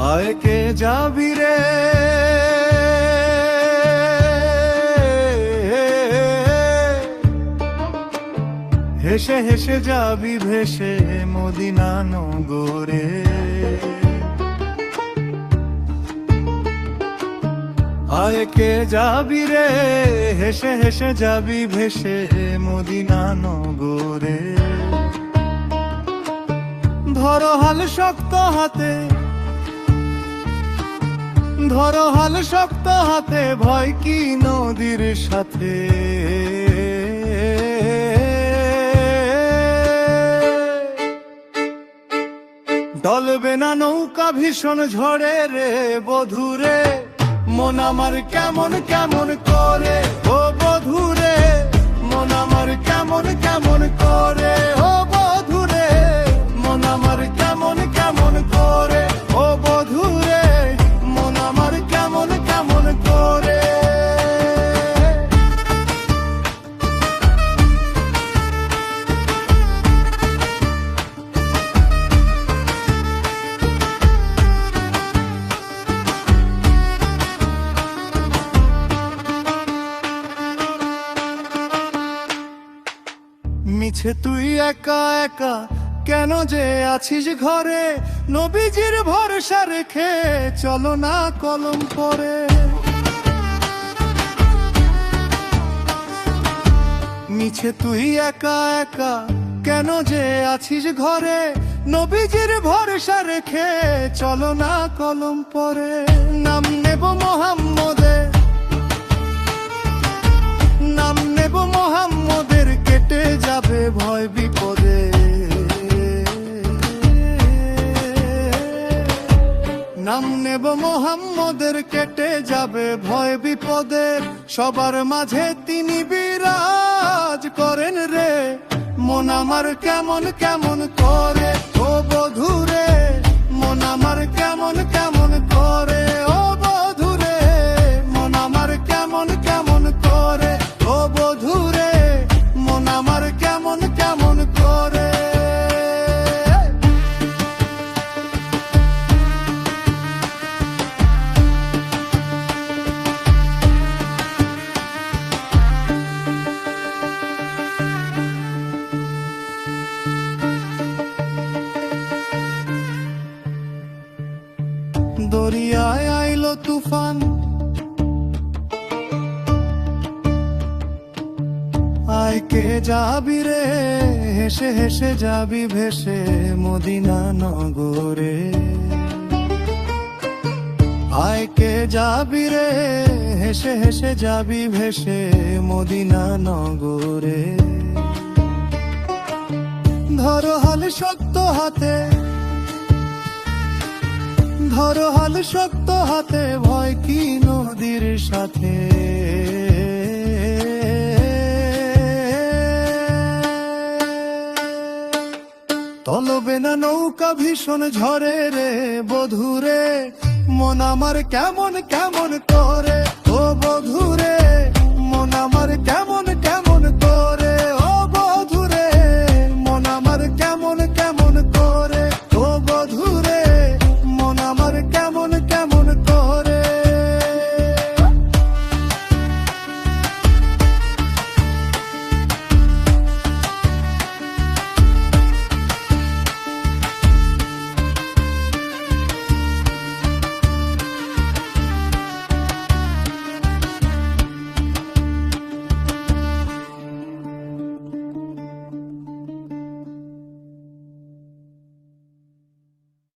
আয় কে যাবি রে, হেসে হেসে যাবি ভেসে মদিনা নগরে। আয় কে যাবি রে, হেসে হেসে যাবি ভেসে মদিনা নগরে। ধরো হাল শক্ত হাতে, ধরো হাল শক্ত হাতে, ভয় কি নদীর সাথে। ডলবে না নৌকা ভীষণ ঝড়ে রে বধুরে, মন আমার কেমন কেমন করে ও বধুরে, মন আমার কেমন কেমন করে ও বধুরে, মন আমার কেমন কেমন করে ও বধুরে, মন আমার কেমন কেমন করে। মিছে তুই একা একা কেন যে আছিস ঘরে, নবীজির ভরসা রেখে চলো না কলম পরে। মিছে তুই একা একা কেন যে আছিস ঘরে, নবীজির ভরসা রেখে চলো না কলম পরে। নাম নেব মোহাম্মদের, নাম নেব মোহাম্মদের, কেটে যাবে ভয় বিপদে। নাম নেব মোহাম্মদের, কেটে যাবে ভয় বিপদের। সবার মাঝে তিনি বিরাজ করেন রে, মন আমার কেমন কেমন করে ও বধুরে, মন আমার কেমন কেমন করে ও বধুরে, মন আমার কেমন কেমন করে ও বধুরে, মন আমার কেমন কেমন করে। দরিয়ায় আইলো তুফান, আয় কে যাবি রে, হেসে হেসে যাবি ভেসে মদিনা নগরে। আয় কে যাবি রে, হেসে হেসে যাবি ভেসে মদিনা নগরে। ধরো হাল শক্ত হাতে, ধরো হাল শক্ত হাতে, ভয় কি নদীর সাথে। চলবে না নৌকা ভীষণ ঝড়ে রে বধুরে, মন আমার কেমন কেমন করে ও বধুরে, মন আমার কেমন